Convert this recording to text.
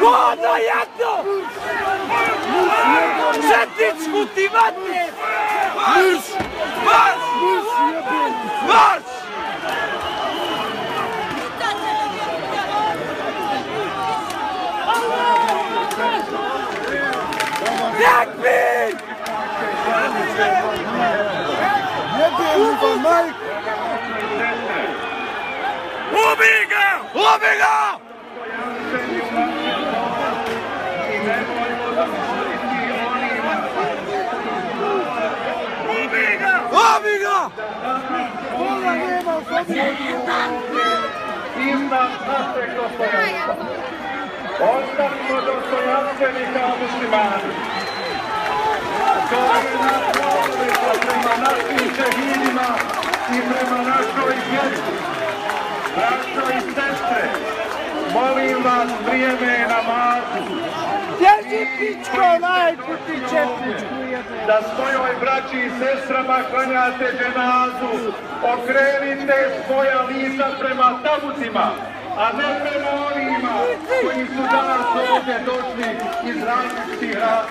Godno jedno! Četničku ti matne! Marš! Marš! Marš! Jakbin! Ubij ga! Ubij ga! Ubij ga! Iznad našeg dostojanstva. Ostanimo dostojanstveni kao muslimani. To je naša obveza prema našim šehidima i prema našoj djeci. Braćo i sestre, molim vas, vrijeme je namazu. Bježi pičko, najputi četničku jedne. Da svojoj braći i sestrama klanjate dženazu, okrenite svoja lica prema tagutima, a ne prema onima koji su danas ovdje došli iz različitih razloga.